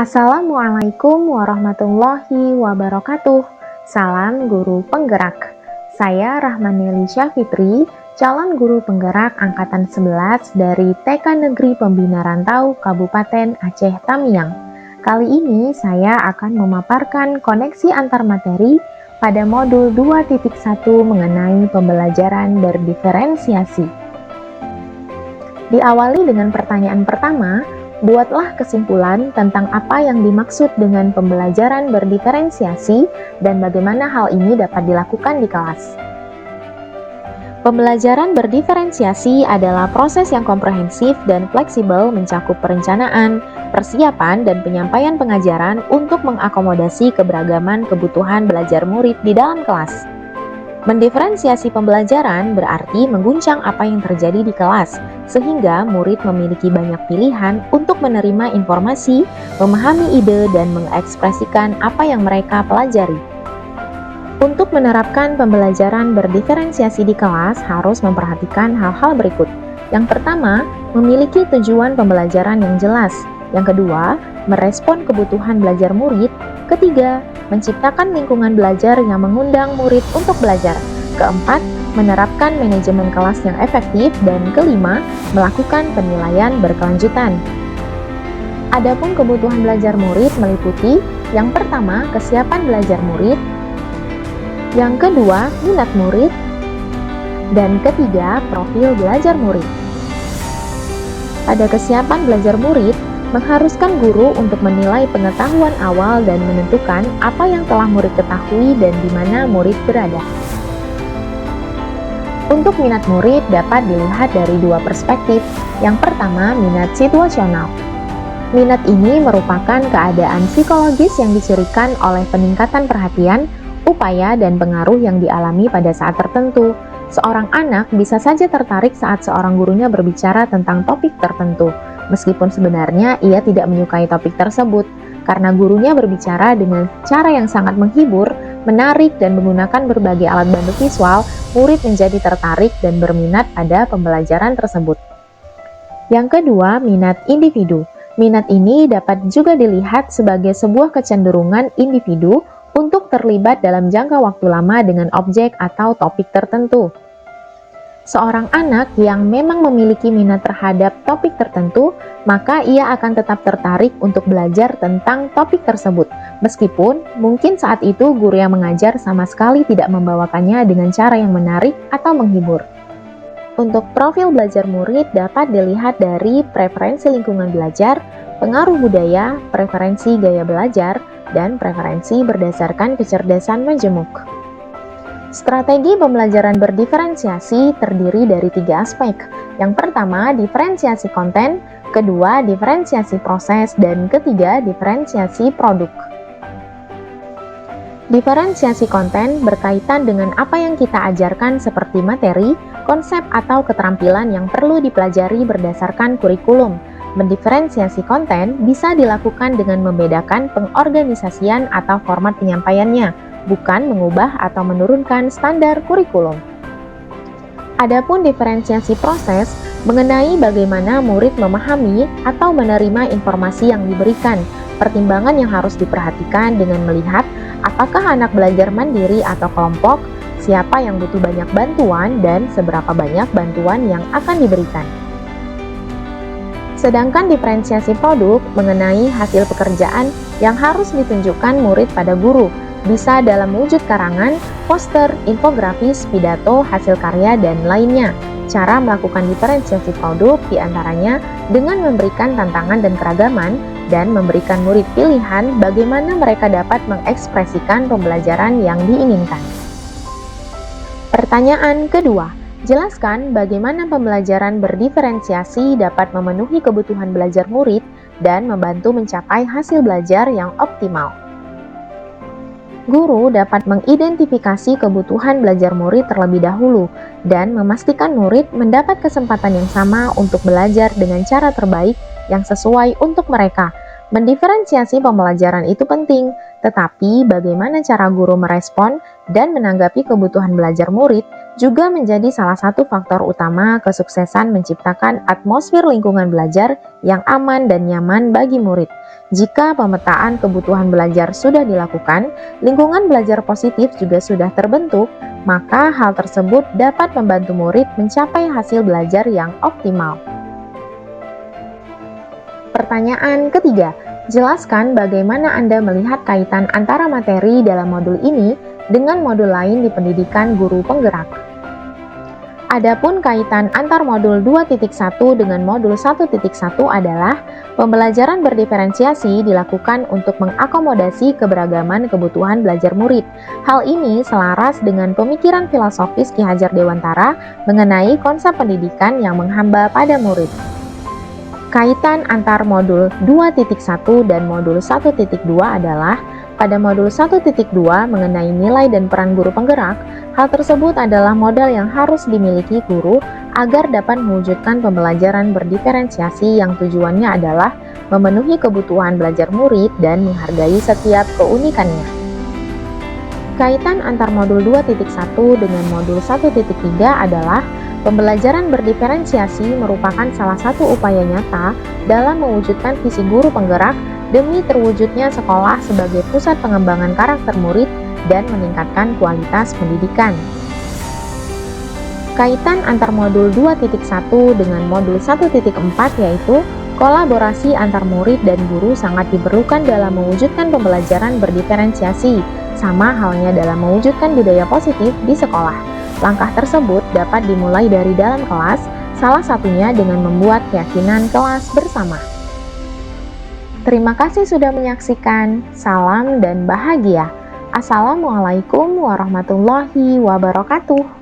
Assalamualaikum warahmatullahi wabarakatuh. Salam guru penggerak. Saya Rahmaneli Syafitri, calon guru penggerak angkatan 11 dari TK Negeri Pembina Rantau Kabupaten Aceh Tamiang. Kali ini saya akan memaparkan koneksi antar materi pada modul 2.1 mengenai pembelajaran berdiferensiasi. Diawali dengan pertanyaan pertama. Buatlah kesimpulan tentang apa yang dimaksud dengan pembelajaran berdiferensiasi dan bagaimana hal ini dapat dilakukan di kelas. Pembelajaran berdiferensiasi adalah proses yang komprehensif dan fleksibel mencakup perencanaan, persiapan, dan penyampaian pengajaran untuk mengakomodasi keberagaman kebutuhan belajar murid di dalam kelas. Mendiferensiasi pembelajaran berarti mengguncang apa yang terjadi di kelas, sehingga murid memiliki banyak pilihan untuk menerima informasi, memahami ide, dan mengekspresikan apa yang mereka pelajari. Untuk menerapkan pembelajaran berdiferensiasi di kelas harus memperhatikan hal-hal berikut. Yang pertama, memiliki tujuan pembelajaran yang jelas. Yang kedua, merespon kebutuhan belajar murid. Ketiga, menciptakan lingkungan belajar yang mengundang murid untuk belajar. Keempat, menerapkan manajemen kelas yang efektif. Dan kelima, melakukan penilaian berkelanjutan. Adapun kebutuhan belajar murid meliputi yang pertama, kesiapan belajar murid, yang kedua, minat murid, dan ketiga, profil belajar murid. Pada kesiapan belajar murid, mengharuskan guru untuk menilai pengetahuan awal dan menentukan apa yang telah murid ketahui dan di mana murid berada. Untuk minat murid dapat dilihat dari dua perspektif. Yang pertama, minat situasional. Minat ini merupakan keadaan psikologis yang dicirikan oleh peningkatan perhatian, upaya, dan pengaruh yang dialami pada saat tertentu. Seorang anak bisa saja tertarik saat seorang gurunya berbicara tentang topik tertentu, meskipun sebenarnya ia tidak menyukai topik tersebut. Karena gurunya berbicara dengan cara yang sangat menghibur, menarik, dan menggunakan berbagai alat bantu visual, murid menjadi tertarik dan berminat pada pembelajaran tersebut. Yang kedua, minat individu. Minat ini dapat juga dilihat sebagai sebuah kecenderungan individu untuk terlibat dalam jangka waktu lama dengan objek atau topik tertentu. Seorang anak yang memang memiliki minat terhadap topik tertentu, maka ia akan tetap tertarik untuk belajar tentang topik tersebut, meskipun mungkin saat itu guru yang mengajar sama sekali tidak membawakannya dengan cara yang menarik atau menghibur. Untuk profil belajar murid dapat dilihat dari preferensi lingkungan belajar, pengaruh budaya, preferensi gaya belajar, dan preferensi berdasarkan kecerdasan majemuk. Strategi pembelajaran berdiferensiasi terdiri dari 3 aspek. Yang pertama, diferensiasi konten, kedua, diferensiasi proses, dan ketiga, diferensiasi produk. Diferensiasi konten berkaitan dengan apa yang kita ajarkan seperti materi, konsep, atau keterampilan yang perlu dipelajari berdasarkan kurikulum. Mendiferensiasi konten bisa dilakukan dengan membedakan pengorganisasian atau format penyampaiannya, bukan mengubah atau menurunkan standar kurikulum. Adapun diferensiasi proses mengenai bagaimana murid memahami atau menerima informasi yang diberikan. Pertimbangan yang harus diperhatikan dengan melihat apakah anak belajar mandiri atau kelompok, siapa yang butuh banyak bantuan, dan seberapa banyak bantuan yang akan diberikan. Sedangkan diferensiasi produk mengenai hasil pekerjaan yang harus ditunjukkan murid pada guru, bisa dalam wujud karangan, poster, infografis, pidato, hasil karya, dan lainnya. Cara melakukan diferensiasi produk diantaranya dengan memberikan tantangan dan keragaman, dan memberikan murid pilihan bagaimana mereka dapat mengekspresikan pembelajaran yang diinginkan. Pertanyaan kedua, jelaskan bagaimana pembelajaran berdiferensiasi dapat memenuhi kebutuhan belajar murid dan membantu mencapai hasil belajar yang optimal. Guru dapat mengidentifikasi kebutuhan belajar murid terlebih dahulu dan memastikan murid mendapat kesempatan yang sama untuk belajar dengan cara terbaik yang sesuai untuk mereka. Mendiferensiasi pembelajaran itu penting, tetapi bagaimana cara guru merespon dan menanggapi kebutuhan belajar murid juga menjadi salah satu faktor utama kesuksesan menciptakan atmosfer lingkungan belajar yang aman dan nyaman bagi murid. Jika pemetaan kebutuhan belajar sudah dilakukan, lingkungan belajar positif juga sudah terbentuk, maka hal tersebut dapat membantu murid mencapai hasil belajar yang optimal. Pertanyaan ketiga, jelaskan bagaimana Anda melihat kaitan antara materi dalam modul ini dengan modul lain di pendidikan guru penggerak. Adapun kaitan antar modul 2.1 dengan modul 1.1 adalah pembelajaran berdiferensiasi dilakukan untuk mengakomodasi keberagaman kebutuhan belajar murid. Hal ini selaras dengan pemikiran filosofis Ki Hajar Dewantara mengenai konsep pendidikan yang menghamba pada murid. Kaitan antar modul 2.1 dan modul 1.2 adalah pada modul 1.2 mengenai nilai dan peran guru penggerak. Hal tersebut adalah modal yang harus dimiliki guru agar dapat mewujudkan pembelajaran berdiferensiasi yang tujuannya adalah memenuhi kebutuhan belajar murid dan menghargai setiap keunikannya. Kaitan antar modul 2.1 dengan modul 1.3 adalah pembelajaran berdiferensiasi merupakan salah satu upaya nyata dalam mewujudkan visi guru penggerak demi terwujudnya sekolah sebagai pusat pengembangan karakter murid dan meningkatkan kualitas pendidikan. Kaitan antar modul 2.1 dengan modul 1.4 yaitu kolaborasi antar murid dan guru sangat diperlukan dalam mewujudkan pembelajaran berdiferensiasi, sama halnya dalam mewujudkan budaya positif di sekolah. Langkah tersebut dapat dimulai dari dalam kelas, salah satunya dengan membuat keyakinan kelas bersama. Terima kasih sudah menyaksikan. Salam dan bahagia. Assalamualaikum warahmatullahi wabarakatuh.